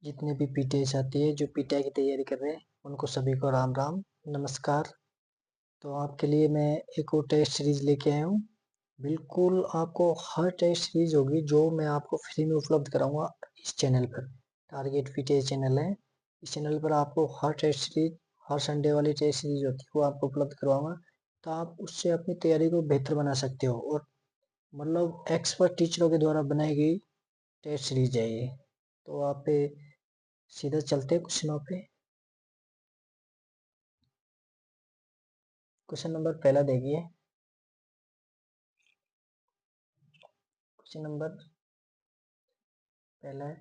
जितने भी पीटीआई साथी है जो पीटीआई की तैयारी कर रहे हैं उनको सभी को राम राम नमस्कार। तो आपके लिए मैं एक और टेस्ट सीरीज लेके आया हूँ। बिल्कुल आपको हर टेस्ट सीरीज होगी जो मैं आपको फ्री में उपलब्ध कराऊंगा इस चैनल पर। टारगेट पीटीआई चैनल है। इस चैनल पर आपको हर टेस्ट सीरीज, हर संडे वाली टेस्ट सीरीज होती है वो आपको उपलब्ध करवाऊंगा। तो आप उससे अपनी तैयारी को बेहतर बना सकते हो और मतलब एक्सपर्ट टीचरों के द्वारा बनाई गई टेस्ट सीरीज है ये। तो आप सीधा चलते हैं क्वेश्चनों पे। क्वेश्चन नंबर पहला देखिए। क्वेश्चन नंबर पहला है,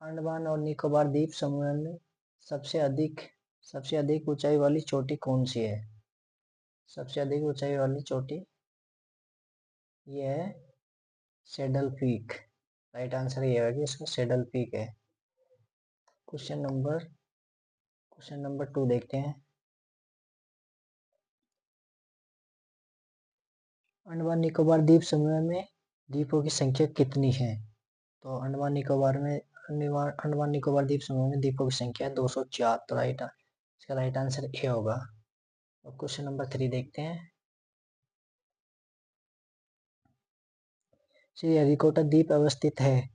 अंडमान और निकोबार द्वीप समूह में सबसे अधिक ऊंचाई वाली चोटी कौन सी है? सबसे अधिक ऊंचाई वाली चोटी ये है सैडल पीक। राइट आंसर ये है कि इसका सैडल पीक है। क्वेश्चन नंबर 2 देखते हैं। अंडमान निकोबार द्वीप समूह में द्वीपों की संख्या कितनी है? तो अंडमान निकोबार द्वीप समूह में द्वीपों की संख्या 204। तो इसका राइट आंसर ए होगा। और क्वेश्चन नंबर 3 देखते हैं। श्री हरिकोटा द्वीप अवस्थित है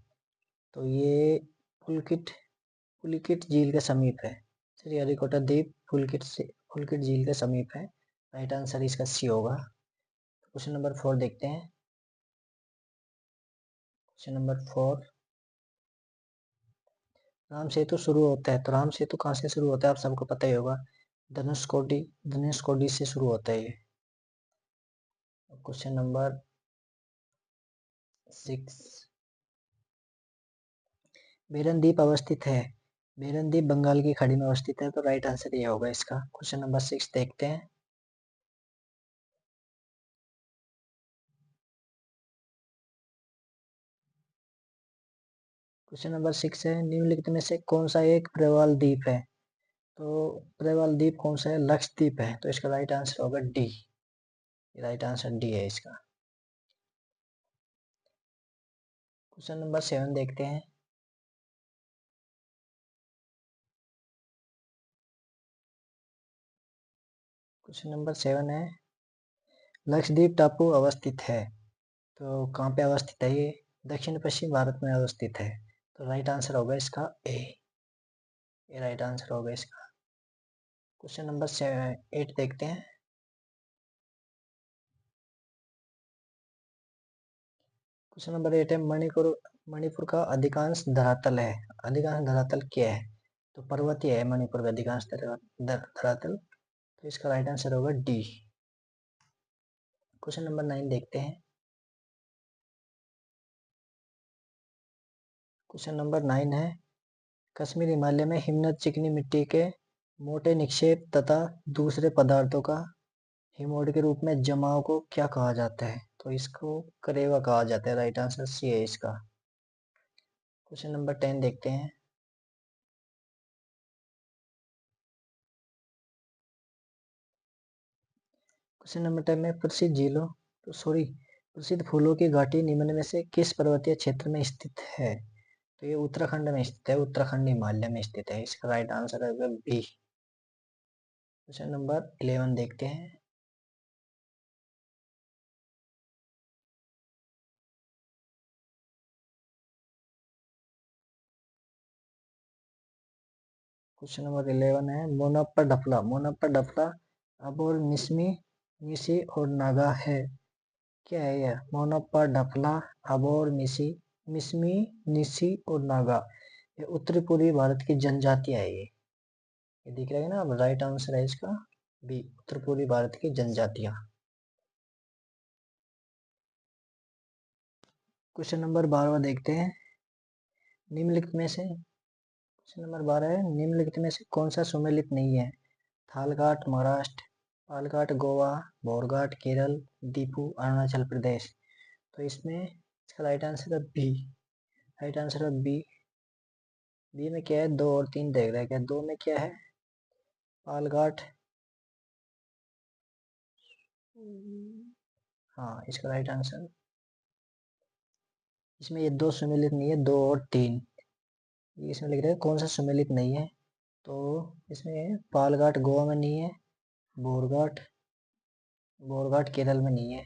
तो ये पुलिकिट झील के समीप है। श्री हरिकोटा द्वीप पुलिकिट झील के समीप है। राइट आंसर इसका सी होगा। क्वेश्चन नंबर 4 देखते हैं। क्वेश्चन नंबर 4, राम सेतु शुरू होता है तो राम सेतु कहाँ से शुरू होता है? आप सबको पता ही होगा, धनुषकोडी से शुरू होता है ये। क्वेश्चन नंबर 6, बेरन द्वीप अवस्थित है। बेरन द्वीप बंगाल की खाड़ी में अवस्थित है तो राइट आंसर ये होगा इसका। क्वेश्चन नंबर 6 देखते हैं। क्वेश्चन नंबर 6 है, निम्नलिखित में से कौन सा एक प्रवाल द्वीप है? तो प्रवाल द्वीप कौन सा है? लक्षद्वीप है। तो इसका राइट आंसर होगा डी। राइट आंसर डी है इसका। क्वेश्चन नंबर 7 देखते हैं। क्वेश्चन नंबर 7 है, लक्षद्वीप टापू अवस्थित है तो कहाँ पे अवस्थित है ये? दक्षिण पश्चिम भारत में अवस्थित है। तो राइट आंसर होगा इसका ए। ये राइट आंसर होगा इसका। क्वेश्चन नंबर 8 देखते हैं। क्वेश्चन नंबर 8 है, मणिपुर का अधिकांश धरातल है। अधिकांश धरातल क्या है? तो पर्वतीय है मणिपुर का अधिकांश धरातल। तो इसका राइट आंसर होगा डी। क्वेश्चन नंबर 9 देखते हैं। क्वेश्चन नंबर 9 है, कश्मीर हिमालय में हिमनद चिकनी मिट्टी के मोटे निक्षेप तथा दूसरे पदार्थों का हिमोड के रूप में जमाव को क्या कहा जाता है? तो इसको करेवा कहा जाता है। राइट आंसर सी है इसका। क्वेश्चन नंबर 10 देखते हैं। क्वेश्चन नंबर 10 में प्रसिद्ध फूलों की घाटी निम्न में से किस पर्वतीय क्षेत्र में स्थित है? तो ये उत्तराखंड में स्थित है। उत्तराखंड हिमालय में स्थित है। इसका राइट आंसर है बी। क्वेश्चन नंबर 11 देखते हैं। क्वेश्चन नंबर 11 है, मोनप्पा डफला अब और मिसी और नागा है। क्या है यह? मोनप्पा डफला अबोर मिसमी निसी और नागा। ये उत्तरी पूर्वी भारत की जनजातियां है ये दिख रहा है ना। अब राइट आंसर है इसका बी, उत्तर पूर्वी भारत की जनजातियां। क्वेश्चन नंबर 12 देखते हैं। निम्नलिखित में से क्वेश्चन नंबर 12 है, निम्नलिखित में से कौन सा सुमेलित नहीं है? थालघाट महाराष्ट्र, पालघाट गोवा, बोरघाट केरल, दीपू अरुणाचल प्रदेश। तो इसमें इसका राइट आंसर है बी। राइट आंसर है बी। बी में क्या है? 2 और 3 देख रहा है क्या? 2 में क्या है? पालघाट। हाँ, इसका राइट आंसर इसमें ये 2 सुमेलित नहीं है, 2 और 3। ये इसमें लिख रहे हैं कौन सा सुमेलित नहीं है, तो इसमें पालघाट गोवा में नहीं है, बोरघाट बोरघाट केरल में नहीं है।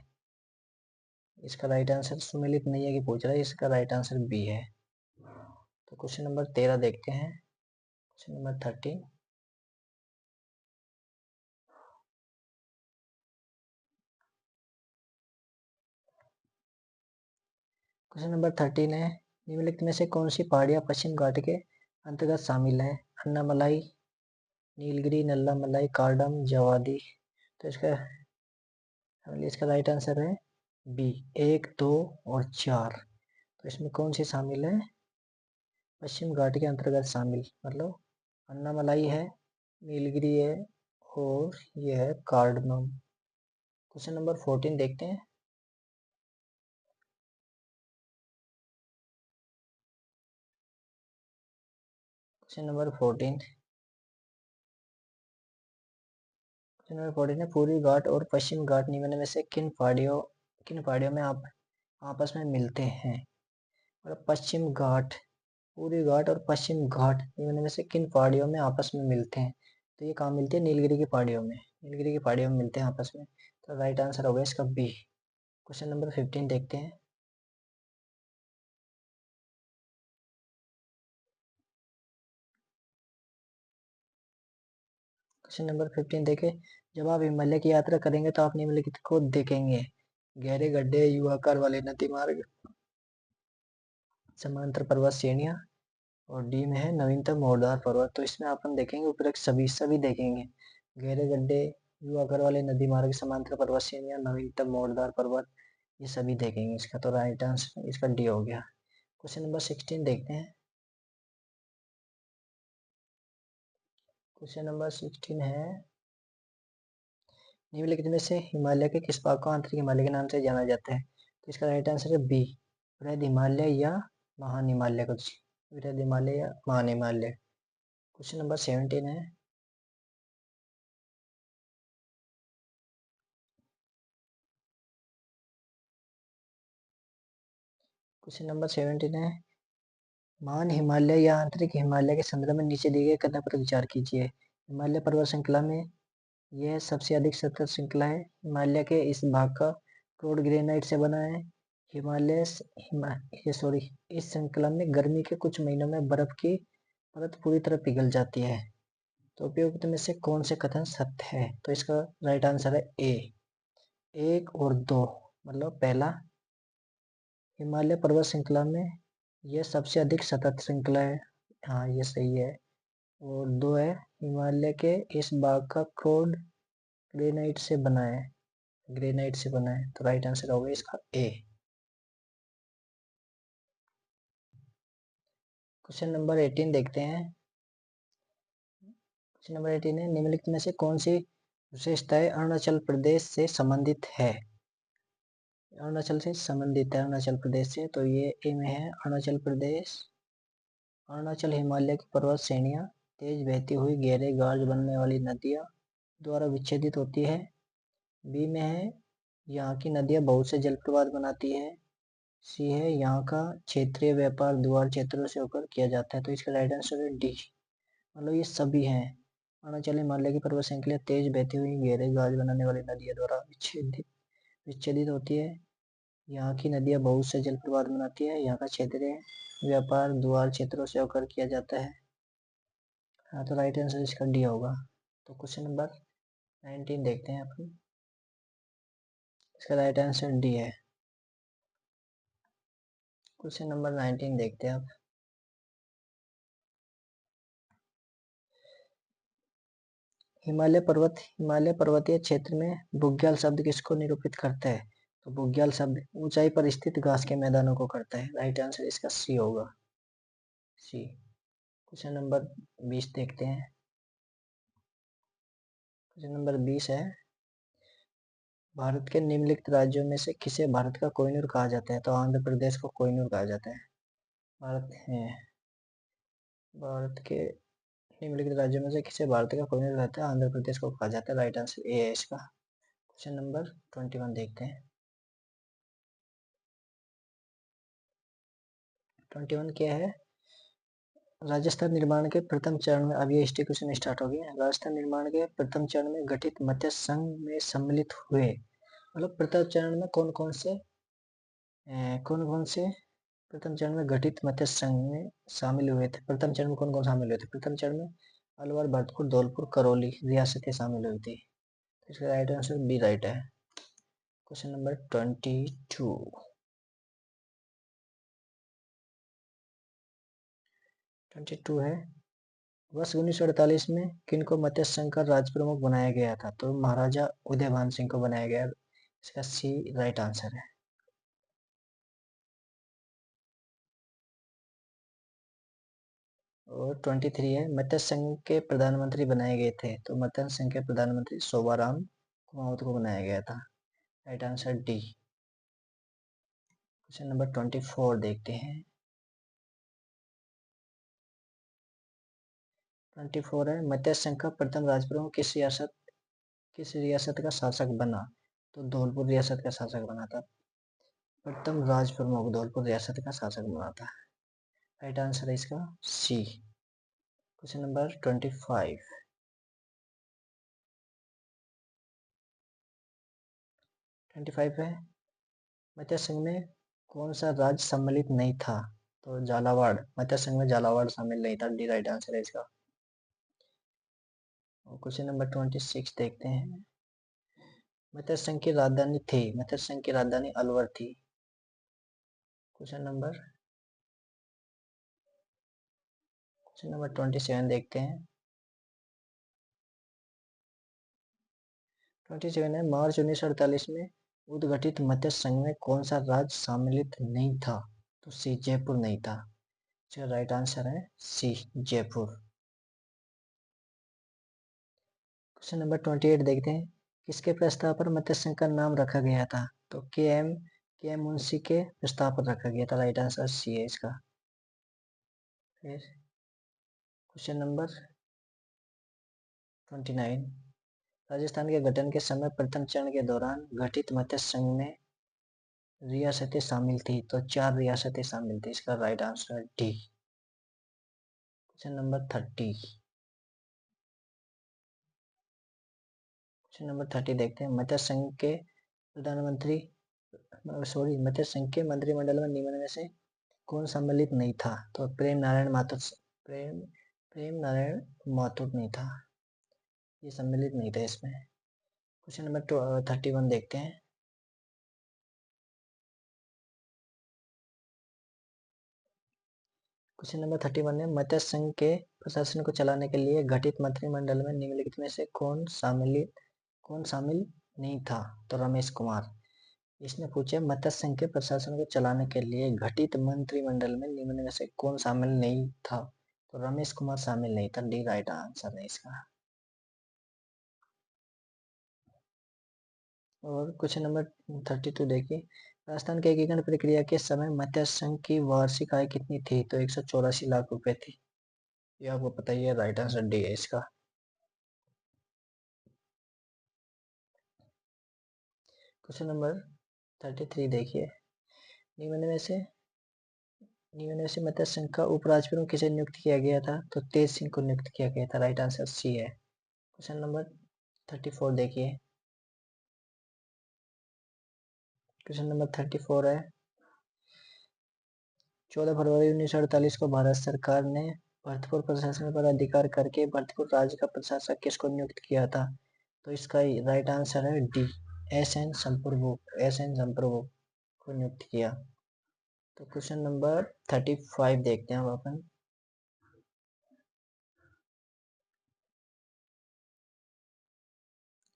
इसका राइट आंसर सुमेलित नहीं है कि पूछ रहा है, इसका राइट आंसर बी है। तो क्वेश्चन नंबर 13 देखते हैं। Question number 13। क्वेश्चन नंबर 13 है, निम्नलिखित में से कौन सी पहाड़ियाँ पश्चिम घाट के अंतर्गत शामिल है? अन्नामलाई, नीलगिरी, नल्लामलाई, कार्डम, जवादी। तो इसका राइट आंसर है बी, 1, 2 और 4। तो इसमें कौन सी शामिल है? पश्चिम घाट के अंतर्गत शामिल, मतलब अन्नामलाई है, नीलगिरी है और यह है कार्डमम। क्वेश्चन नंबर 14 देखते हैं। Question number 14। क्वेश्चन नंबर 14 है, पूर्वी घाट और पश्चिम घाट निम्न में से किन पहाड़ियों में आप आपस में मिलते हैं? और पश्चिम घाट, पूर्वी घाट और पश्चिम घाट निम्न में से किन पहाड़ियों में आपस में मिलते हैं? तो ये कहाँ मिलती है? नीलगिरी की पहाड़ियों में, नीलगिरी की पहाड़ियों में मिलते हैं आपस में। तो राइट आंसर होगा इसका बी। क्वेश्चन नंबर 15 देखते हैं। क्वेश्चन नंबर 15 देखे, जब आप हिमालय की यात्रा करेंगे तो आप निम्नलिखित को देखेंगे: गहरे गड्ढे, युवाकार वाले नदी मार्ग, समांतर पर्वत श्रेणियां, और डी में है नवीनतम मोड़दार पर्वत। तो इसमें अपन देखेंगे उपरोक्त सभी सभी देखेंगे, गहरे गड्ढे, युवाकार वाले नदी मार्ग, समांतर पर्वत श्रेणियां, नवीनतम मोड़दार पर्वत, ये सभी देखेंगे। इसका तो राइट आंसर इसका डी हो गया। क्वेश्चन नंबर 16 देखते हैं। क्वेश्चन नंबर 16 है, निम्नलिखित में से हिमालय के किस भाग को आंतरिक हिमालय के नाम से जाना जाता है? तो इसका राइट आंसर है बी, वृहद हिमालय या महान हिमालय, कुछ वृहद हिमालय या महान हिमालय। क्वेश्चन नंबर 17 है। क्वेश्चन नंबर 17 है, महान हिमालय या आंतरिक हिमालय के संदर्भ में नीचे दिए गए कथन पर विचार कीजिए। हिमालय पर्वत श्रृंखला में यह सबसे अधिक सतत श्रृंखला है। हिमालय के इस भाग का क्रोड ग्रेनाइट से बना है। हिमालय सॉरी, इस श्रृंखला में गर्मी के कुछ महीनों में बर्फ की परत पूरी तरह पिघल जाती है। तो उपयुक्त में से कौन से कथन सत्य है? तो इसका राइट आंसर है ए, 1 और 2। मतलब पहला, हिमालय पर्वत श्रृंखला में यह सबसे अधिक सतत श्रृंखला है, हाँ ये सही है। और 2 है, हिमालय के इस भाग का क्रोड ग्रेनाइट से बना है, ग्रेनाइट से बना है। तो राइट आंसर होगा इसका ए। क्वेश्चन नंबर 18 देखते हैं। क्वेश्चन नंबर 18 है, निम्नलिखित में से कौन सी विशेषताएं अरुणाचल प्रदेश से संबंधित है? अरुणाचल से संबंधित है, अरुणाचल प्रदेश से। तो ये ए में है, अरुणाचल प्रदेश, अरुणाचल हिमालय की पर्वत श्रेणियां तेज बहती हुई गहरे गार्ज बनने वाली नदियां द्वारा विच्छेदित होती है। बी में है, यहाँ की नदियां बहुत से जलप्रपात बनाती है। सी है, यहाँ का क्षेत्रीय व्यापार द्वार क्षेत्रों से होकर किया जाता है। तो इसका राइट आंसर है डी, मतलब ये सभी हैं। अरुणाचल हिमालय की पर्वत श्रृंखला तेज बहती हुई गहरे गाज बनाने वाली नदियों द्वारा विच्छेदित विच्छेदित होती है। यहाँ की नदियां बहुत से जलप्रपात बनाती है। यहाँ का क्षेत्रीय व्यापार द्वार क्षेत्रों से होकर किया जाता है। हाँ, तो राइट आंसर इसका डी होगा। तो क्वेश्चन नंबर 19 देखते हैं अपन। इसका राइट आंसर डी है। क्वेश्चन नंबर 19 देखते हैं आप। हिमालय पर्वतीय क्षेत्र में बुग्याल शब्द किसको निरूपित करता है? तो बुग्याल शब्द ऊंचाई पर स्थित घास के मैदानों को करता है। राइट आंसर इसका सी होगा, सी। क्वेश्चन नंबर 20 देखते हैं। क्वेश्चन नंबर 20 है, भारत के निम्नलिखित राज्यों में से किसे भारत का कोहिनूर कहा जाता है? तो आंध्र प्रदेश को कोहिनूर कहा जाता है। भारत के निम्नलिखित राज्यों में से किसे भारत का कोहिनूर कहते हैं? आंध्र प्रदेश को कहा जाता है। राइट आंसर ए है इसका। क्वेश्चन नंबर 21 देखते हैं। 21 क्या है? राजस्थान निर्माण के प्रथम चरण में, अब ये हिस्ट्री क्वेश्चन स्टार्ट हो गया। राजस्थान निर्माण के प्रथम चरण में गठित मत्स्य संघ में सम्मिलित हुए, मतलब प्रथम चरण में कौन कौन से प्रथम चरण में गठित मत्स्य संघ में शामिल हुए थे? प्रथम चरण में कौन कौन शामिल हुए थे? प्रथम चरण में अलवर, भरतपुर, धौलपुर, करौली रियासतें शामिल हुई थी। इसका राइट आंसर बी राइट है। क्वेश्चन नंबर 22 है, वर्ष 1948 में किनको मत्स्य संघ का राज प्रमुख बनाया गया था? तो महाराजा उदयभान सिंह को बनाया गया। इसका सी राइट आंसर है। और 23 है, मत्स्य संघ के प्रधानमंत्री बनाए गए थे? तो मत्स्य संघ के प्रधानमंत्री शोभाराम कुमावत को बनाया गया था। Right answer D. Question number 24 देखते हैं। 24 है, मत्स्य संघ का प्रथम राजप्रमुख किस रियासत का शासक बना? तो धौलपुर रियासत का शासक बना था। प्रथम राजप्रमुख धौलपुर रियासत का शासक बना था। राइट आंसर है इसका सी। Question number 25। 25 है, मत्स्य संघ में कौन सा राज्य सम्मिलित नहीं था? तो झालावाड़, मत्स्य संघ में झालावाड़ शामिल नहीं था। डी राइट आंसर है इसका। क्वेश्चन नंबर 26 देखते हैं। मत्स्य संघ की राजधानी थी, मत्स्य संघ की राजधानी अलवर थी। क्वेश्चन नंबर 27 देखते हैं। 27 है, मार्च 1948 में उद्गठित मत्स्य संघ में कौन सा राज्य सम्मिलित नहीं था? तो सी जयपुर नहीं था। इसका राइट आंसर है सी जयपुर। क्वेश्चन नंबर 28 देखते हैं। किसके प्रस्ताव पर मत्स्य संघ का नाम रखा गया था? तो के एम मुंशी के प्रस्ताव पर रखा गया था। राइट आंसर सी है इसका। फिर क्वेश्चन नंबर 29, राजस्थान के गठन के समय प्रथम चरण के दौरान गठित मत्स्य संघ में रियासतें शामिल थी? तो 4 रियासतें शामिल थी। इसका right answer D. Question number 30। Question number 30 देखते हैं। मत्स्य संघ के मंत्रिमंडल में निम्न में से कौन सम्मिलित नहीं था? तो प्रेम नारायण माथुर नहीं था, ये सम्मिलित नहीं था इसमें। क्वेश्चन नंबर 31 देखते हैं। क्वेश्चन नंबर 31 है, मत्स्य संघ के प्रशासन को चलाने के लिए गठित मंत्रिमंडल में निम्नलिखित में से कौन शामिल नहीं था? तो रमेश कुमार। इसने पूछे मत्स्य संघ के प्रशासन को चलाने के लिए गठित मंत्रिमंडल में निम्न में से कौन शामिल नहीं था? तो रमेश कुमार शामिल नहीं था। डी राइट आंसर है इसका। और क्वेश्चन नंबर 32 देखिए। राजस्थान के एकीकरण प्रक्रिया के समय मत्स्य संघ की वार्षिक आय कितनी थी? तो 184 लाख रुपए थी। ये आपको पता ही है। राइट आंसर डी है इसका। क्वेश्चन नंबर 33 देखिए। निम्न में से मत्स्य संघ का उपराजप्रमुख किसे नियुक्त किया गया था? तो तेज सिंह को नियुक्त किया गया था। राइट आंसर सी है। क्वेश्चन नंबर 34 देखिए। क्वेश्चन नंबर 34 है, 14 फरवरी 1948 को भारत सरकार ने भरतपुर प्रशासन पर अधिकार करके भरतपुर राज्य का प्रशासक किसको नियुक्त किया था? तो इसका राइट आंसर है डी, एस एन संप्रभु को नियुक्त किया। तो क्वेश्चन नंबर 35 देखते हैं अब अपन।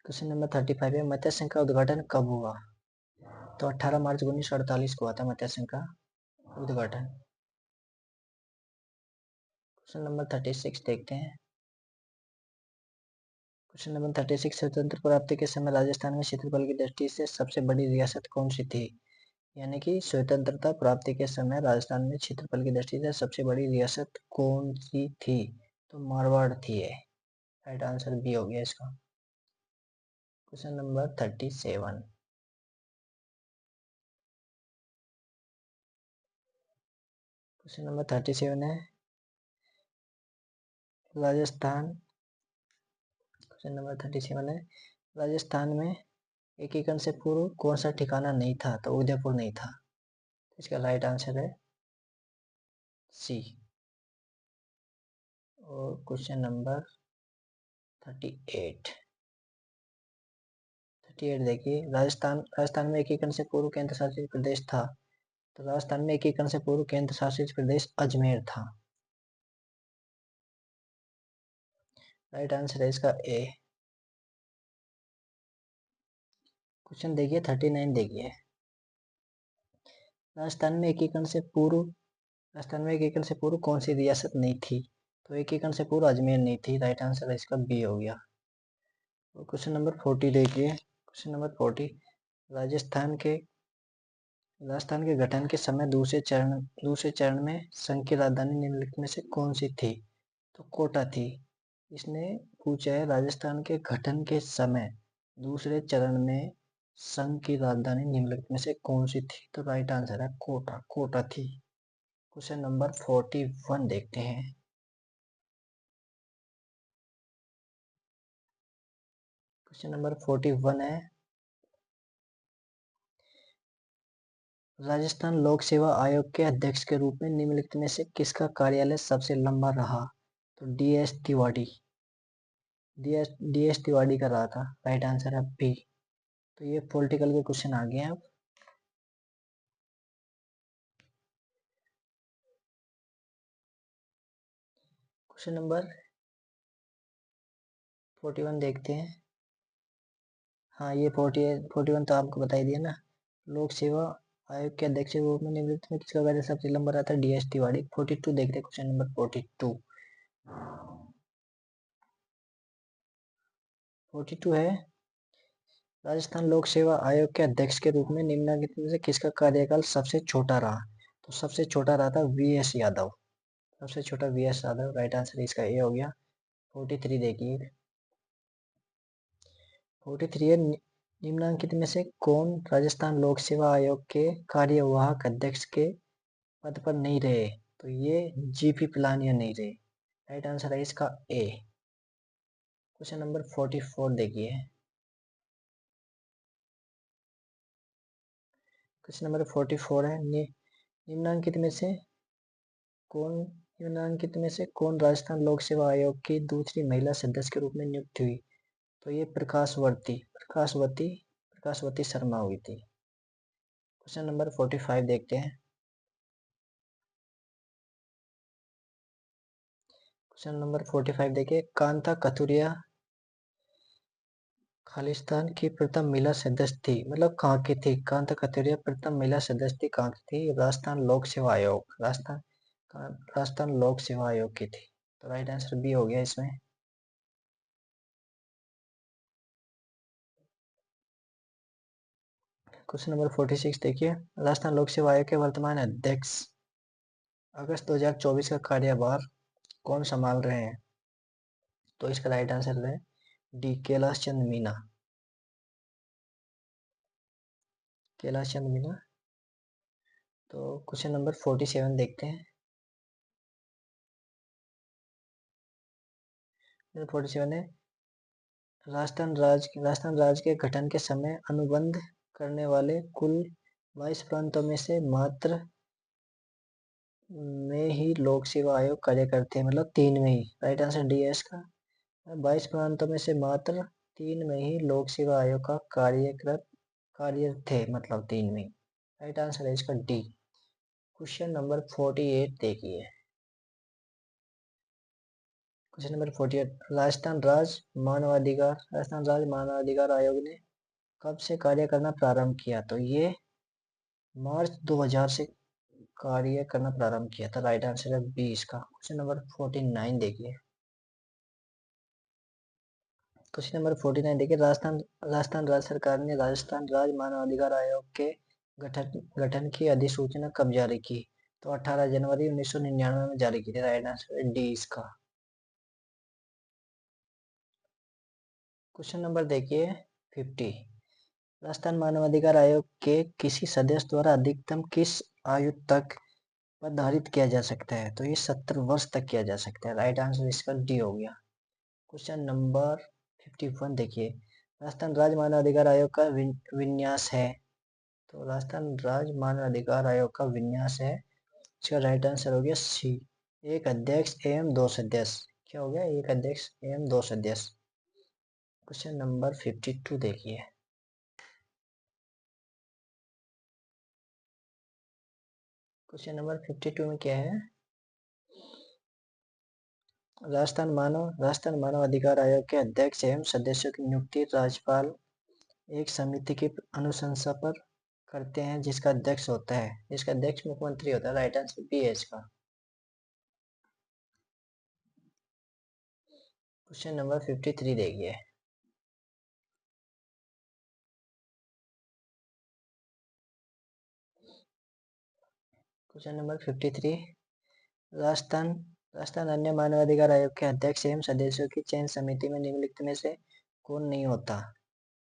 क्वेश्चन नंबर 35 है, मत्स्य संघ का उद्घाटन कब हुआ? तो 18 मार्च 1948 को हुआ था मत्स्य संघ का उद्घाटन। क्वेश्चन नंबर 36 देखते हैं। क्वेश्चन नंबर 36, स्वतंत्र प्राप्ति के समय राजस्थान में क्षेत्रफल की दृष्टि से सबसे बड़ी रियासत कौन सी थी? यानी कि स्वतंत्रता प्राप्ति के समय राजस्थान में क्षेत्रफल की दृष्टि से सबसे बड़ी रियासत कौन सी थी? तो मारवाड़ थी है। राइट आंसर बी हो गया इसका। Question number 37। क्वेश्चन नंबर 37 है राजस्थान। क्वेश्चन नंबर 37 है राजस्थान में एकीकरण से पूर्व कौन सा ठिकाना नहीं था? तो उदयपुर नहीं था। इसका राइट आंसर है सी। और क्वेश्चन नंबर 38 देखिए राजस्थान में एकीकरण से पूर्व केंद्र शासित प्रदेश था। तो राजस्थान में एकीकरण से पूर्व केंद्र शासित प्रदेश अजमेर था। राइट आंसर है इसका ए। क्वेश्चन देखिए 39 देखिए राजस्थान में एकीकरण से पूर्व कौन सी रियासत नहीं थी? तो एकीकरण से पूर्व अजमेर नहीं थी। राइट आंसर इसका बी हो गया। और क्वेश्चन नंबर 40 देखिए क्वेश्चन नंबर 40 राजस्थान के गठन के समय दूसरे चरण में संघ की राजधानी निम्नलिखित में से कौन सी थी? तो कोटा थी। इसने पूछा है राजस्थान के गठन के समय दूसरे चरण में संघ की राजधानी निम्नलिखित में से कौन सी थी? तो राइट आंसर है कोटा थी। क्वेश्चन नंबर 41 देखते हैं। क्वेश्चन नंबर 41 है राजस्थान लोक सेवा आयोग के अध्यक्ष के रूप में निम्नलिखित में से किसका कार्यालय सबसे लंबा रहा? तो डी एस तिवारी का रहा था। राइट आंसर है बी। तो ये पॉलिटिकल के क्वेश्चन आ गए हैं अब। क्वेश्चन नंबर 41 देखते हैं। हाँ ये 41 तो आपको बताई दिया ना। लोक सेवा आयोग के अध्यक्ष के रूप में निम्नलिखित में किसका कार्य सबसे लंबा रहा था? D S Tiwari. 42 देखते हैं क्वेश्चन नंबर 42 है राजस्थान लोक सेवा आयोग के अध्यक्ष के रूप में निम्नलिखित में से किसका कार्यकाल सबसे छोटा रहा? तो सबसे छोटा रहा था वी एस यादव। सबसे छोटा V S Yadav. Right answer इसका ए हो गया। 43 देखिए 43 है निम्नलिखित में से कौन राजस्थान लोक सेवा आयोग के कार्यवाहक अध्यक्ष के पद पर नहीं रहे? तो ये जीपी पलानिया नहीं रहे। राइट आंसर है इसका ए। क्वेश्चन नंबर 44 देखिए क्वेश्चन नंबर 44 है निम्नलिखित में से कौन राजस्थान लोक सेवा आयोग की दूसरी महिला सदस्य के रूप में नियुक्त हुई? तो ये प्रकाशवती शर्मा हुई थी। क्वेश्चन नंबर 45 देखते हैं। क्वेश्चन नंबर 45 देखिए कांता कथुरिया खालिस्तान की प्रथम महिला सदस्य थी। मतलब कहाँ की थी? कांता कथुरिया प्रथम महिला सदस्य थी। कहाँ की थी? राजस्थान लोक सेवा आयोग। राजस्थान लोक सेवा आयोग की थी। तो राइट आंसर बी हो गया इसमें। क्वेश्चन नंबर 46 देखिए राजस्थान लोक सेवा आयोग के वर्तमान अध्यक्ष अगस्त 2024 का कार्यभार कौन संभाल रहे हैं? तो इसका राइट आंसर है डी कैलाश चंद मीना। कैलाश चंद मीना। तो क्वेश्चन नंबर 47 देखते हैं। 47 है राजस्थान राज्य के गठन के समय अनुबंध करने वाले कुल 22 प्रांतों में से मात्र में ही लोक सेवा आयोग कार्य करते हैं। मतलब 3 में ही। राइट आंसर डी है इसका। 22 प्रांतों में से मात्र 3 में ही लोक सेवा आयोग का कार्य थे। मतलब 3 में ही। राइट आंसर है इसका डी। क्वेश्चन नंबर 48 देखिए क्वेश्चन नंबर 48 राजस्थान राज्य मानवाधिकार आयोग ने कब से कार्य करना प्रारंभ किया? तो ये मार्च 2000 से कार्य करना प्रारंभ किया था। राइट आंसर है बी इसका। क्वेश्चन नंबर 49 देखिए क्वेश्चन नंबर 49 देखिए राजस्थान राज्य सरकार ने राजस्थान राज्य मानवाधिकार आयोग के गठन की अधिसूचना कब जारी की? तो 18 जनवरी 1999 में जारी की थी। राइट आंसर है डी इसका। क्वेश्चन नंबर देखिए 50 राजस्थान मानवाधिकार आयोग के किसी सदस्य द्वारा अधिकतम किस आयु तक पर धारित किया जा सकता है, तो ये 70 वर्ष तक किया जा सकता है। राइट आंसर इसका डी हो गया। क्वेश्चन नंबर 51 देखिए, राजस्थान राज्य मानव अधिकार आयोग का विन्यास है। तो राजस्थान राज्य मानव अधिकार आयोग का विन्यास है, इसका राइट आंसर हो गया सी, एक अध्यक्ष एवं 2 सदस्य। क्या हो गया? एक अध्यक्ष एवं 2 सदस्य। क्वेश्चन नंबर 52 देखिए, क्वेश्चन नंबर 52 में क्या है? राजस्थान मानव अधिकार आयोग के अध्यक्ष एवं सदस्यों की नियुक्ति राज्यपाल एक समिति की अनुशंसा पर करते हैं, जिसका अध्यक्ष होता है, जिसका अध्यक्ष मुख्यमंत्री होता है। राइट आंसर बी है इसका। क्वेश्चन नंबर 53 देखिए, क्वेश्चन नंबर 53, राजस्थान राजस्थान अन्य मानवाधिकार आयोग के अध्यक्ष एवं सदस्यों की चयन समिति में निम्नलिखित में से कौन नहीं होता?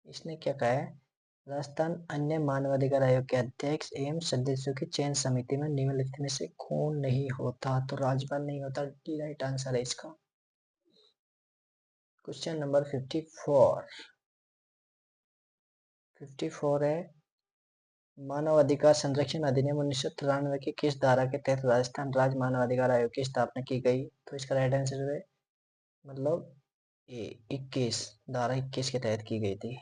इसने क्या कहा है? राजस्थान अन्य मानवाधिकार आयोग के अध्यक्ष एवं सदस्यों की चयन समिति में निम्नलिखित में से कौन नहीं होता? तो राज्यपाल नहीं होता, डी राइट आंसर है इसका। क्वेश्चन नंबर 54 है, मानव अधिकार संरक्षण अधिनियम 1993 की किस धारा के तहत राजस्थान राज्य मानव अधिकार आयोग की स्थापना की गई? तो इसका राइट आंसर है मतलब 21, धारा 21 के तहत की गई थी।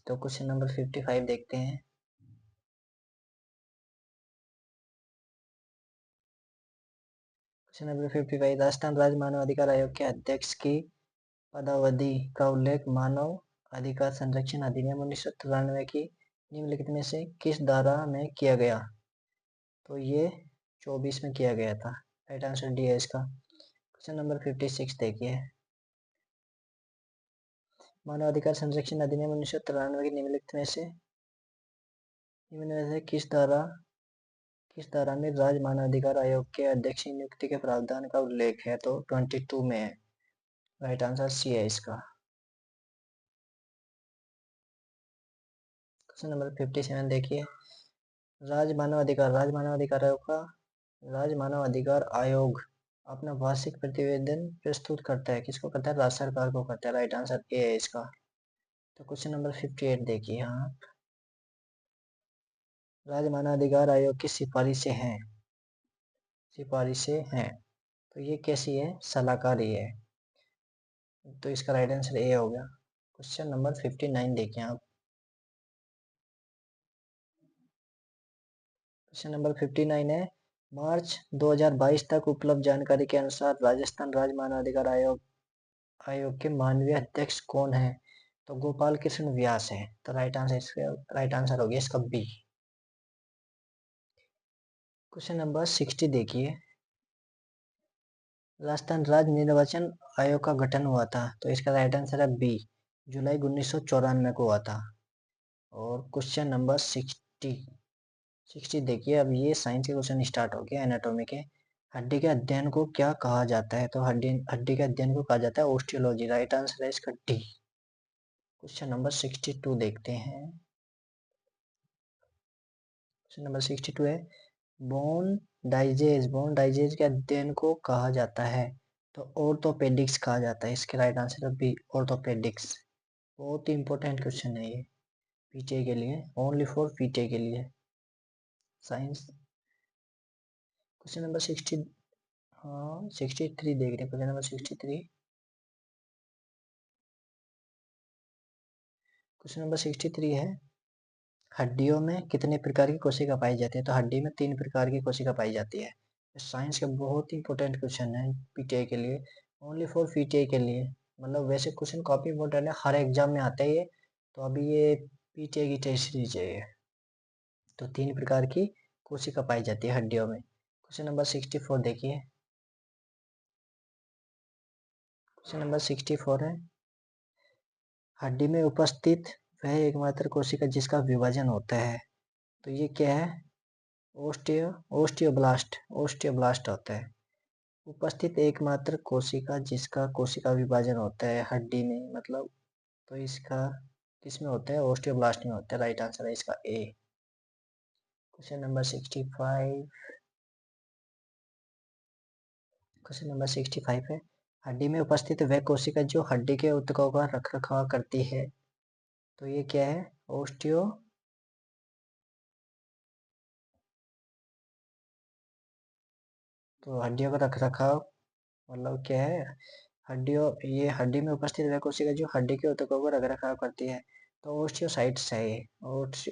तो क्वेश्चन नंबर 55 देखते हैं, क्वेश्चन नंबर 55, राजस्थान राज्य मानव अधिकार आयोग के अध्यक्ष की पदावधि का उल्लेख मानव अधिकार संरक्षण अधिनियम 1993 की निम्नलिखित में से किस धारा में किया गया? तो ये 24 में किया गया था। राइट आंसर डी है इसका। क्वेश्चन नंबर 56 देखिए, मानव अधिकार संरक्षण अधिनियम 1993 की निम्नलिखित में से किस धारा में राज्य मानव अधिकार आयोग के अध्यक्ष की नियुक्ति के प्रावधान का उल्लेख है? तो 22 में है। राइट आंसर सी है इसका। क्वेश्चन नंबर 57 देखिए, राज्य मानव अधिकार आयोग अपना वार्षिक प्रतिवेदन प्रस्तुत करता है, किसको करता है? राज्य सरकार को करता है। राइट आंसर ए है इसका। तो क्वेश्चन नंबर 58 देखिए, हाँ, राज्य मानव अधिकार आयोग की सिफारिशें हैं, तो ये कैसी है? सलाहकारी है, तो इसका राइट आंसर ए हो गया। क्वेश्चन नंबर 59 देखिए आप, क्वेश्चन नंबर 59 है, मार्च 2022 तक उपलब्ध जानकारी के अनुसार राजस्थान राज्य मानवाधिकार आयोग के माननीय अध्यक्ष कौन है? तो गोपाल कृष्ण व्यास है। तो राइट आंसर हो गया इसका बी। क्वेश्चन नंबर 60 देखिए, राजस्थान राज्य निर्वाचन आयोग का गठन हुआ था, तो इसका राइट आंसर है बी, जुलाई 1994 को हुआ था। और क्वेश्चन नंबर 60 देखिए, अब ये साइंस के क्वेश्चन स्टार्ट हो गया, एनाटॉमी के। हड्डी के अध्ययन को क्या कहा जाता है? तो हड्डी के अध्ययन को कहा जाता है ऑस्टियोलॉजी। राइट आंसर है इसका डी। क्वेश्चन नंबर 62 देखते हैं, क्वेश्चन नंबर 62 है, बोन डाइजेज के अध्ययन को कहा जाता है? तो ऑर्थोपेडिक्स कहा जाता है। इसके राइट आंसर है बी, ऑर्थोपेडिक्स। बहुत ही इंपॉर्टेंट क्वेश्चन है ये पीटीए के लिए, ओनली फॉर पीटीए के लिए साइंस। क्वेश्चन नंबर 63 देख रहे हैं, क्वेश्चन नंबर 63, क्वेश्चन नंबर 63 है, हड्डियों में कितने प्रकार की कोशिका पाई जाती है? तो हड्डी में 3 प्रकार की कोशिका पाई जाती है। साइंस का बहुत ही इंपॉर्टेंट क्वेश्चन है पीटीआई के लिए, ओनली फॉर पीटीआई के लिए। मतलब वैसे क्वेश्चन काफी इंपॉर्टेंट है, हर एग्जाम में आते हैं ये, तो अभी ये पीटीआई की टेस्ट सीरीज है। तो 3 प्रकार की कोशिका पाई जाती है हड्डियों में। क्वेश्चन नंबर 64 देखिए, क्वेश्चन नंबर 64 है, हड्डी में उपस्थित वह एकमात्र कोशिका जिसका विभाजन होता है, तो ये क्या है? ओस्टियोब्लास्ट होता है। उपस्थित एकमात्र कोशिका जिसका कोशिका विभाजन होता है हड्डी में, मतलब, तो इसका किसमें होता है? ओस्टियोब्लास्ट में होता है। राइट आंसर है इसका A. Question number 65। Question number 65 है, हड्डी में उपस्थित वह कोशिका जो हड्डी के ऊतकों का रखरखाव करती है, तो ये क्या है? ओस्टियो तो हड्डियों का रखरखाव मतलब क्या है? ये हड्डी में उपस्थित वह कोशिका जो हड्डी के ऊतकों को रखरखाव करती है, तो ओस्टियोसाइट्स है ये।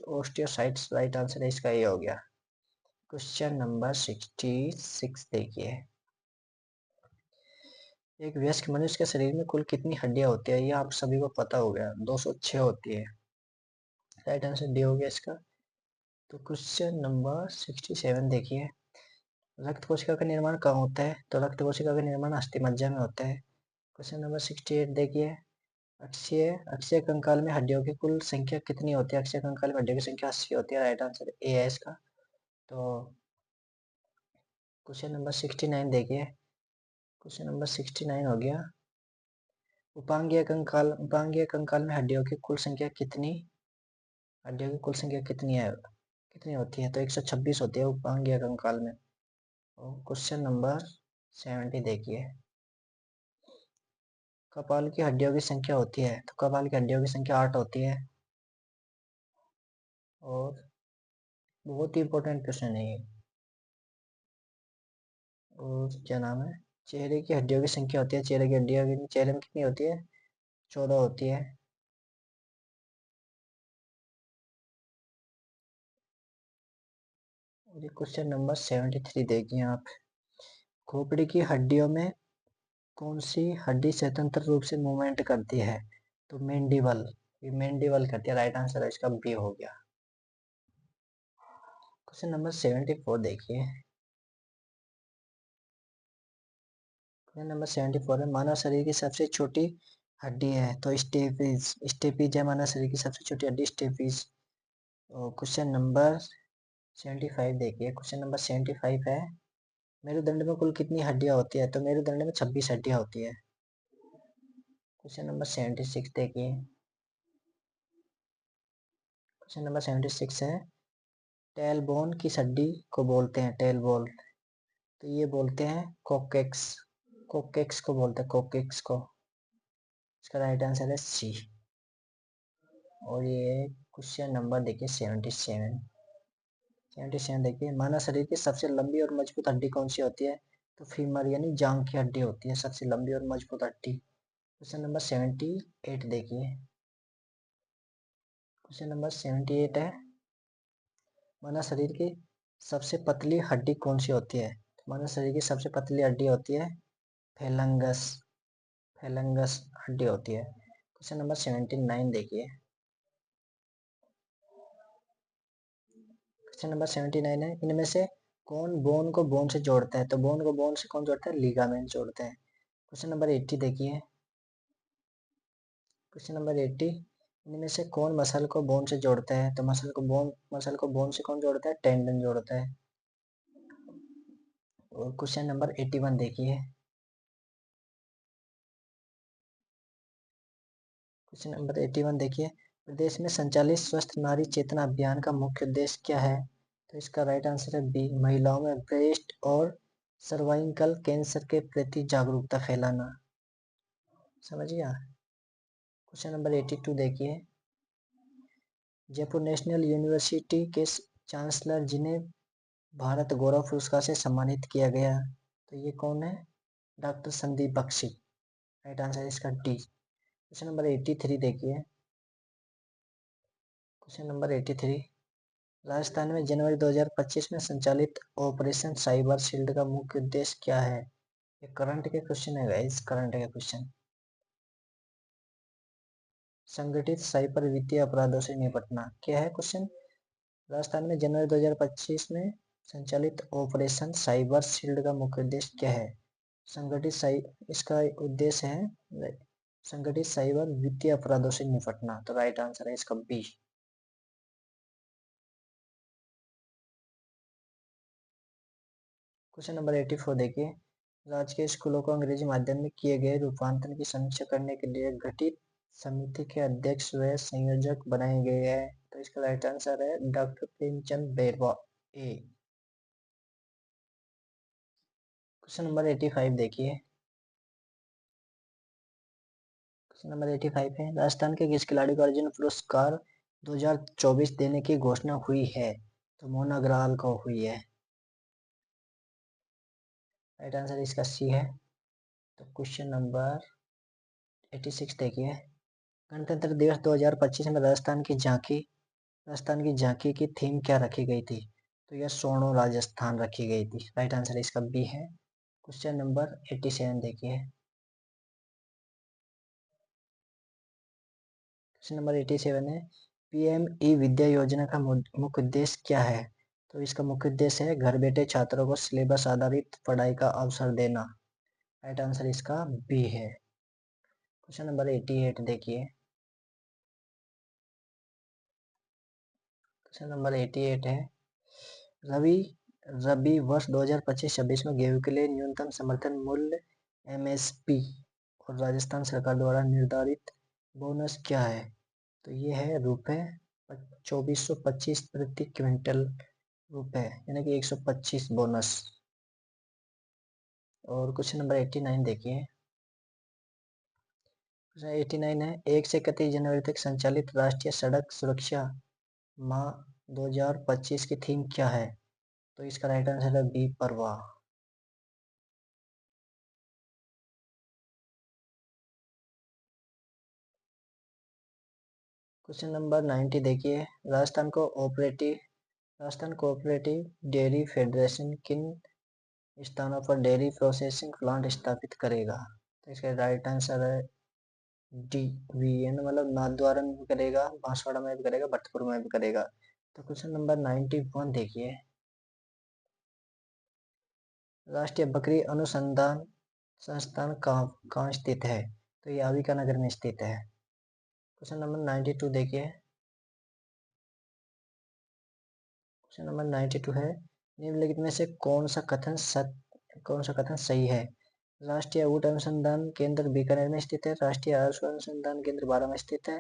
ओस्टियोसाइट्स राइट आंसर है इसका, ये हो गया। क्वेश्चन नंबर 66 देखिए, एक वयस्क मनुष्य के शरीर में कुल कितनी हड्डियां होती है? ये आप सभी को पता हो गया, 206 होती है। राइट आंसर डी हो गया इसका। तो क्वेश्चन नंबर 67 देखिए, रक्त कोशिका का निर्माण कहाँ होता है? तो रक्त कोशिका का निर्माण अस्थिमज्जा में होता है। क्वेश्चन नंबर 68 देखिए, अक्षीय अक्षीय कंकाल में हड्डियों की कुल संख्या कितनी होती है? अक्षीय कंकाल में हड्डियों की संख्या 80 होती है। राइट आंसर ए है इसका। तो क्वेश्चन नंबर 69 देखिए, क्वेश्चन नंबर 69 हो गया, उपांगीय कंकाल में हड्डियों की कुल संख्या कितनी होती है? तो 126 होती है उपांगीय कंकाल में। क्वेश्चन नंबर 70 देखिए, कपाल की हड्डियों की संख्या होती है, तो कपाल की हड्डियों की संख्या 8 होती है। और बहुत ही इंपॉर्टेंट क्वेश्चन है ये। और क्या नाम है, चेहरे की हड्डियों की संख्या होती है, चेहरे में कितनी होती है? 14 होती है। और ये क्वेश्चन नंबर 73 देखिए आप, खोपड़ी की हड्डियों में कौन सी हड्डी स्वतंत्र रूप से मूवमेंट करती है? तो मेंडिबल, ये मेंडिबल करती है। राइट आंसर है इसका, बी हो गया। क्वेश्चन नंबर 74 देखिए, क्वेश्चन नंबर 74 है, मानव शरीर की सबसे छोटी हड्डी है, तो स्टेपीज है मानव शरीर की सबसे छोटी हड्डी, स्टेपीज। क्वेश्चन नंबर 75 देखिए, क्वेश्चन नंबर 75 है, मेरुदंड में कुल कितनी हड्डियां होती है? तो मेरुदंड में 26 हड्डियां होती है। क्वेश्चन नंबर 76 देखिए, क्वेश्चन नंबर 76 है, टेलबोन किस हड्डी को बोलते हैं? टेलबोन, तो ये बोलते हैं कोकेक्स, कोकेक्स को बोलते हैं, कोकेक्स को। इसका राइट आंसर है सी। और ये क्वेश्चन नंबर देखिए 77। 77 देखिए, मानव शरीर की सबसे लंबी और मजबूत हड्डी कौन सी होती है? तो फीमर यानी जांघ की हड्डी होती है सबसे लंबी और मजबूत हड्डी। क्वेश्चन नंबर 78 देखिए, क्वेश्चन नंबर 78 है, मानव शरीर की सबसे पतली हड्डी कौन सी होती है? तो मानव शरीर की सबसे पतली हड्डी होती है फेलंगस, फेलंगस हड्डी होती है। क्वेश्चन नंबर 79 देखिए, क्वेश्चन नंबर 79 है, इनमें से कौन बोन को बोन से जोड़ता है? तो बोन को बोन से कौन जोड़ता है? लिगामेंट जोड़ते हैं। क्वेश्चन नंबर 80 देखिए, क्वेश्चन नंबर 80, इनमें से कौन मसल को बोन से जोड़ता है? तो मसल को बोन से कौन जोड़ता है? टेंडन जोड़ता है। और क्वेश्चन नंबर 81 देखिए, क्वेश्चन नंबर 81 देखिए, प्रदेश में संचालित स्वस्थ नारी चेतना अभियान का मुख्य उद्देश्य क्या है? तो इसका राइट आंसर है बी, महिलाओं में ब्रेस्ट और सर्वाइकल कैंसर के प्रति जागरूकता फैलाना। समझ गया। क्वेश्चन नंबर 82 देखिए, जयपुर नेशनल यूनिवर्सिटी के चांसलर जिन्हें भारत गौरव पुरस्कार से सम्मानित किया गया, तो ये कौन है? Doctor Sandeep Bakshi. Right answer है इसका डी। क्वेश्चन नंबर 83 देखिए, क्वेश्चन नंबर 83, राजस्थान में जनवरी 2025 में संचालित ऑपरेशन साइबर शील्ड का मुख्य उद्देश्य क्या है? ये करंट के क्वेश्चन है गाइस, करंट के क्वेश्चन। संगठित साइबर वित्तीय अपराधों से निपटना, क्या है क्वेश्चन? राजस्थान में जनवरी 2025 में संचालित ऑपरेशन साइबर शील्ड का मुख्य उद्देश्य क्या है? इसका उद्देश्य है संगठित साइबर वित्तीय अपराधों से निपटना, तो राइट आंसर है इसका बी। क्वेश्चन नंबर 84 देखिए, राजकीय स्कूलों को अंग्रेजी माध्यम में किए गए रूपांतरण की समीक्षा करने के लिए गठित समिति के अध्यक्ष व संयोजक बनाए गए हैं, तो इसका राइट आंसर है डॉक्टर प्रेमचंद बेरवा। ए। क्वेश्चन नंबर 85 देखिए। क्वेश्चन नंबर 85 है, राजस्थान के किस खिलाड़ी को अर्जुन पुरस्कार 2024 देने की घोषणा हुई है? तो मोहन अग्रवाल को हुई है। राइट आंसर इसका सी है। तो क्वेश्चन नंबर 86 देखिए। गणतंत्र दिवस 2025 में राजस्थान की झांकी की थीम क्या रखी गई थी? तो यह सोनो राजस्थान रखी गई थी। राइट आंसर इसका बी है। क्वेश्चन नंबर 87 देखिए। क्वेश्चन नंबर 87 है, पीएम ई विद्या योजना का मुख्य उद्देश्य क्या है? तो इसका मुख्य उद्देश्य है घर बैठे छात्रों को सिलेबस आधारित पढ़ाई का अवसर देना। राइट आंसर इसका बी है। क्वेश्चन नंबर 88 देखिए। क्वेश्चन नंबर 88 है, रवि रबी वर्ष 2025-26 में गेहूं के लिए न्यूनतम समर्थन मूल्य एमएसपी और राजस्थान सरकार द्वारा निर्धारित बोनस क्या है? तो ये है रुपए 2425 प्रति क्विंटल रुपए, यानी कि 125 बोनस। और क्वेश्चन नंबर 89 देखिए। क्वेश्चन 89 है, 1 से 31 जनवरी तक संचालित राष्ट्रीय सड़क सुरक्षा माह 2025 की थीम क्या है? तो इसका राइट आंसर है बी, परवाह। क्वेश्चन नंबर 90 देखिए। राजस्थान कोऑपरेटिव डेयरी फेडरेशन किन स्थानों पर डेयरी प्रोसेसिंग प्लांट स्थापित करेगा? तो इसका राइट आंसर है डी, वी, एन, मतलब नाथद्वारा में भी करेगा, बांसवाड़ा में भी करेगा, भरतपुर में भी करेगा। तो क्वेश्चन नंबर 91 देखिए। राष्ट्रीय बकरी अनुसंधान संस्थान कहाँ स्थित है? तो ये अविका नगर में स्थित है। क्वेश्चन नंबर 92 देखिए। क्वेश्चन नंबर 92 है, निम्नलिखित में से कौन सा कथन सही है? राष्ट्रीय ऊँट अनुसंधान केंद्र बीकानेर में स्थित है, राष्ट्रीय अश्व अनुसंधान केंद्र बारां में स्थित है,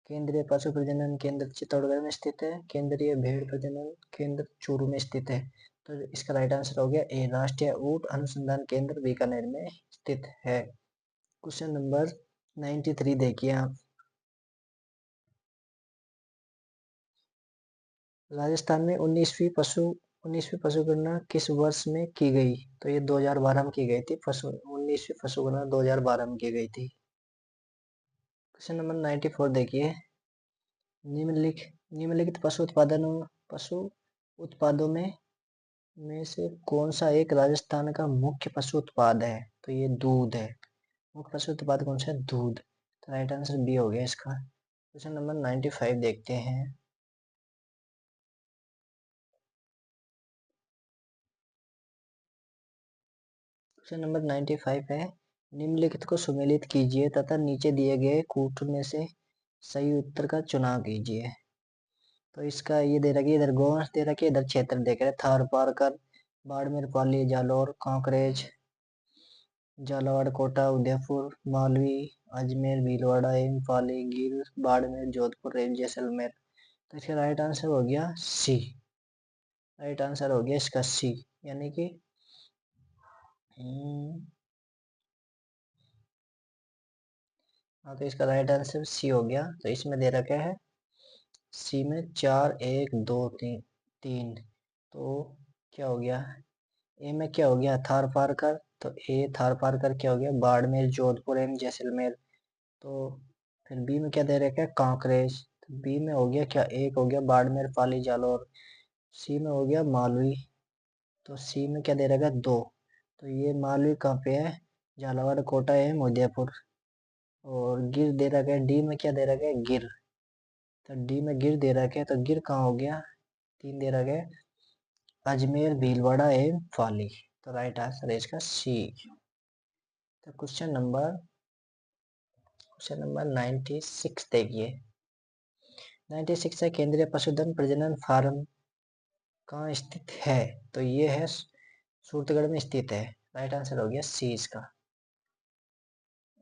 केंद्रीय पशु प्रजनन केंद्र चित्तौड़गढ़ में स्थित है, केंद्रीय भेड़ प्रजनन केंद्र चूरू में स्थित है। तो इसका राइट आंसर हो गया ए, राष्ट्रीय ऊँट अनुसंधान केंद्र बीकानेर में स्थित है। क्वेश्चन नंबर 93 देखिए आप। राजस्थान में 19वीं पशु गणना किस वर्ष में की गई? तो ये 2012 में की गई थी। 19वीं पशु गणना 2012 में की गई थी। क्वेश्चन नंबर 94 देखिए। निम्नलिखित पशु उत्पादों में से कौन सा एक राजस्थान का मुख्य पशु उत्पाद है? तो ये दूध है। मुख्य पशु उत्पाद कौन सा है? दूध। तो राइट आंसर बी हो गया इसका। क्वेश्चन नंबर 95 देखते हैं। क्वेश्चन नंबर 95 है, निम्नलिखित को सुमेलित कीजिए तथा नीचे दिए गए कूट में से सही उत्तर का चुनाव कीजिए। तो इसका ये दे रखी है, इधर गोवंश दे रखी है, इधर क्षेत्र देख रहे, थार पारकर, बाड़मेर, पाली, जालौर, कांकरेज, झालावाड़, कोटा, उदयपुर, मालवी, अजमेर, भीलवाड़ा, पाली, गिर, बाड़मेर, जोधपुर, रेल, जैसलमेर। तो इसका राइट आंसर हो गया सी। राइट आंसर हो गया इसका सी, यानी कि हाँ, तो इसका राइट आंसर सी हो गया। तो इसमें दे रखा है सी में 4, 1, 2, 3। तो क्या हो गया? ए में क्या हो गया? थार पारकर। तो ए थार पारकर क्या हो गया? बाड़मेर, जोधपुर एवं जैसलमेर। तो फिर बी में क्या दे रखा है? कांकरेज। तो बी में हो गया क्या? एक हो गया बाड़मेर, पाली, जालौर। सी में हो गया मालवी। तो सी में क्या दे रखा है? 2। तो ये मालवी कहाँ पे है? झालावाड़, कोटा एवं उदयपुर। और गिर दे रखा है, डी में क्या दे रखा है? गिर। तो डी में गिर दे रखा है, तो गिर कहाँ हो गया? 3 दे रखा है, अजमेर, भीलवाड़ा एवं पाली। तो राइट आंसर है इसका सी। तो क्वेश्चन नंबर 96 देखिए। 96 है, केंद्रीय पशुधन प्रजनन फार्म कहाँ स्थित है? तो ये है सूरतगढ़ में स्थित है। राइट आंसर हो गया सी इसका।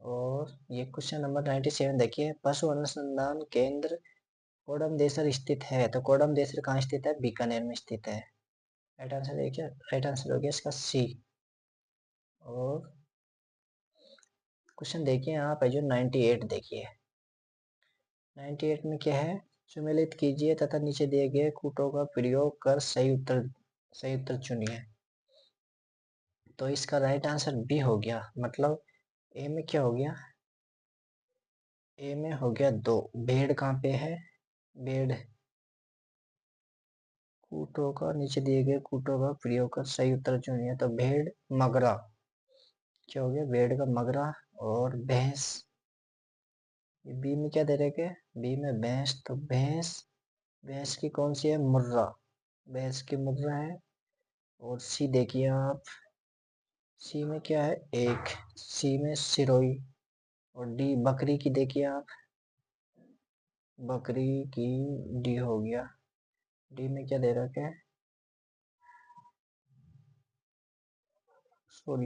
और ये क्वेश्चन नंबर 97 देखिए, पशु अनुसंधान केंद्र कोडमदेसर स्थित है। तो कोडमदेसर कहाँ स्थित है? बीकानेर में स्थित है। राइट आंसर है क्या? राइट आंसर हो गया इसका सी। और क्वेश्चन देखिए यहाँ पे जो 98 देखिए, 98 में क्या है? सुमेलित कीजिए तथा नीचे दिए गए कूटों का प्रयोग कर सही उत्तर चुनिए। तो इसका राइट आंसर बी हो गया, मतलब ए में क्या हो गया? ए में हो गया 2। भेड़ कहाँ पे है? भेड़ कूटों का, नीचे दिए गए कूटों का प्रयोग कर सही उत्तर चुनिए। तो भेड़ मगरा, क्या हो गया? भेड़ का मगरा। और भैंस, बी में क्या दे रखे? बी में भैंस, तो भैंस, भैंस की कौन सी है? मुर्रा, भैंस की मुर्रा है। और सी देखिए आप, सी में क्या है? एक, सी में सिरोही। और डी बकरी की देखिए आप, बकरी की डी हो गया। डी में क्या दे रखा है?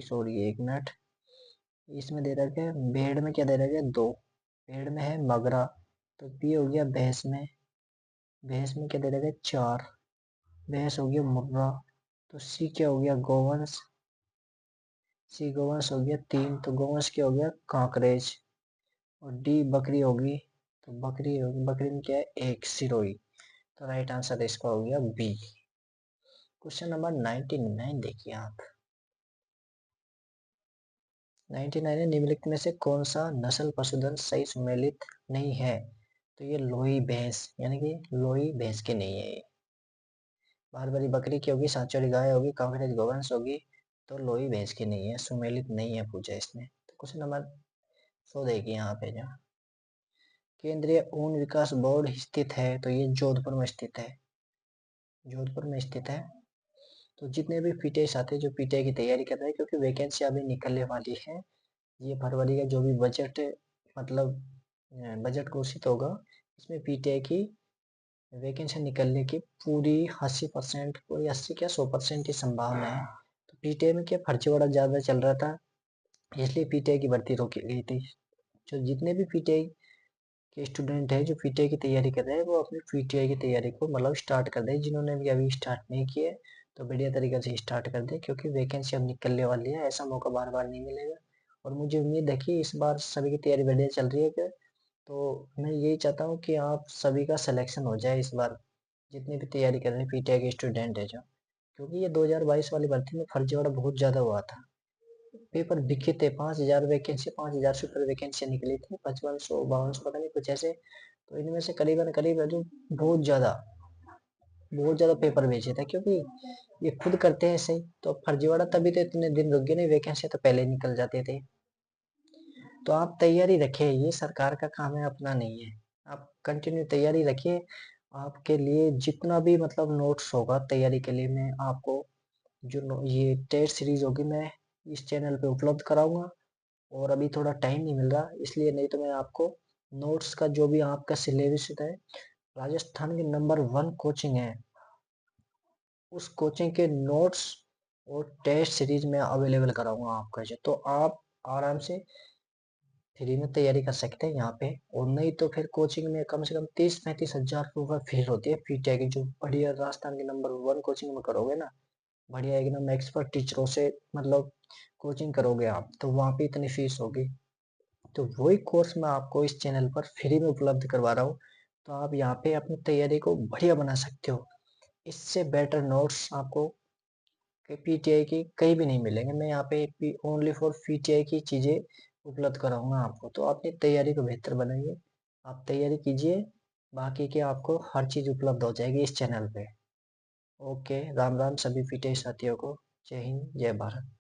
सॉरी एक मिनट, इसमें दे रखा है भेड़ में क्या दे रखा है? 2, भेड़ में है मगरा। तो बी हो गया भैंस में, भैंस में क्या दे रखा है? 4, भैंस हो गया मुर्रा। तो सी क्या हो गया? गोवंश, सी गोवंश हो गया 3, तो गोवंश क्या हो गया? कांकरेज। और डी बकरी होगी, तो बकरी होगी, बकरी में क्या है? 1, सिरोही। तो राइट आंसर इसका हो गया बी। क्वेश्चन नंबर 99 देखिए आप, 99 है, निम्नलिखित में से कौन सा नस्ल पशुधन सही सुमेलित नहीं है? तो ये लोही भैंस, यानी कि लोही भैंस की नहीं है ये। बारबरी बकरी की होगी, सांचौरी गाय होगी, कांकरेज गोवंश होगी। तो लोही भैंस की नहीं है, सुमेलित नहीं है पूछा इसने। तो क्वेश्चन नंबर 100 देखिए यहाँ पे, जो केंद्रीय ऊन विकास बोर्ड स्थित है, तो ये जोधपुर में स्थित है, जोधपुर में स्थित है। तो जितने भी पीटीआई आते हैं जो पीटीआई की तैयारी कर रहे हैं, क्योंकि वैकेंसी अभी निकलने वाली है, ये फरवरी का जो भी बजट, मतलब बजट घोषित होगा, इसमें पीटीआई की वैकेंसी निकलने की पूरी 80%, पूरी 80 क्या 100% की संभावना है। तो पीटीआई में क्या फर्जीवाड़ा ज़्यादा चल रहा था, इसलिए पीटीआई की भर्ती रोकी गई थी। जो जितने भी पीटीआई के स्टूडेंट हैं जो पीटीआई की तैयारी कर रहे हैं, वो अपनी पीटीआई की तैयारी को मतलब स्टार्ट कर दें। जिन्होंने भी अभी स्टार्ट नहीं किए तो बढ़िया तरीके से स्टार्ट कर दें, क्योंकि वैकेंसी अब निकलने वाली है, ऐसा मौका बार बार नहीं मिलेगा। और मुझे उम्मीद है कि इस बार सभी की तैयारी बढ़िया चल रही है कि, तो मैं यही चाहता हूँ कि आप सभी का सिलेक्शन हो जाए इस बार, जितनी भी तैयारी कर रहे हैं पीटीआई के स्टूडेंट है जो, क्योंकि ये 2022 वाली भर्ती में फर्जीवाड़ा बहुत ज़्यादा हुआ था। पेपर बिके थे, 5,000 वैकेंसी, 5,000 से ऊपर वैकेंसी निकली थी, 5500 5200 पता नहीं कुछ ऐसे। तो इनमें से करीबन करीब जो बहुत ज़्यादा पेपर बेचे थे, क्योंकि ये खुद करते हैं ऐसे ही। तो फर्जीवाड़ा तभी तो इतने दिन रुक गए, नहीं वैकेंसी तो पहले ही निकल जाते थे। तो आप तैयारी रखें, ये सरकार का काम है, अपना नहीं है। आप कंटिन्यू तैयारी रखिए, आपके लिए जितना भी मतलब नोट्स होगा तैयारी के लिए, मैं आपको ये टेस्ट सीरीज होगी मैं इस चैनल पे उपलब्ध कराऊंगा। और अभी थोड़ा टाइम नहीं मिल रहा, इसलिए नहीं तो मैं आपको नोट्स का जो भी आपका सिलेबस है, राजस्थान की नंबर 1 कोचिंग है, उस कोचिंग के नोट्स और टेस्ट सीरीज में अवेलेबल कराऊंगा आपका जो, तो आप आराम से फ्री में तैयारी कर सकते हैं यहाँ पे। और नहीं तो फिर कोचिंग में कम से कम 30-35 हजार रुपये फीस होती है पीटीआई की, जो बढ़िया राजस्थान की नंबर 1 कोचिंग में करोगे ना, बढ़िया एकदम एक्सपर्ट टीचरों से मतलब कोचिंग करोगे आप, तो वहाँ पे इतनी फीस होगी। तो वही कोर्स मैं आपको इस चैनल पर फ्री में उपलब्ध करवा रहा हूँ, तो आप यहाँ पे अपनी तैयारी को बढ़िया बना सकते हो। इससे बेटर नोट्स आपको पीटीआई की कहीं भी नहीं मिलेंगे। मैं यहाँ पे ओनली फॉर पीटीआई की चीज़ें उपलब्ध कराऊंगा आपको, तो अपनी तैयारी को बेहतर बनाइए, आप तैयारी कीजिए, बाकी की आपको हर चीज़ उपलब्ध हो जाएगी इस चैनल पे। ओके, राम राम सभी पीटीआई साथियों को, जय हिंद जय भारत।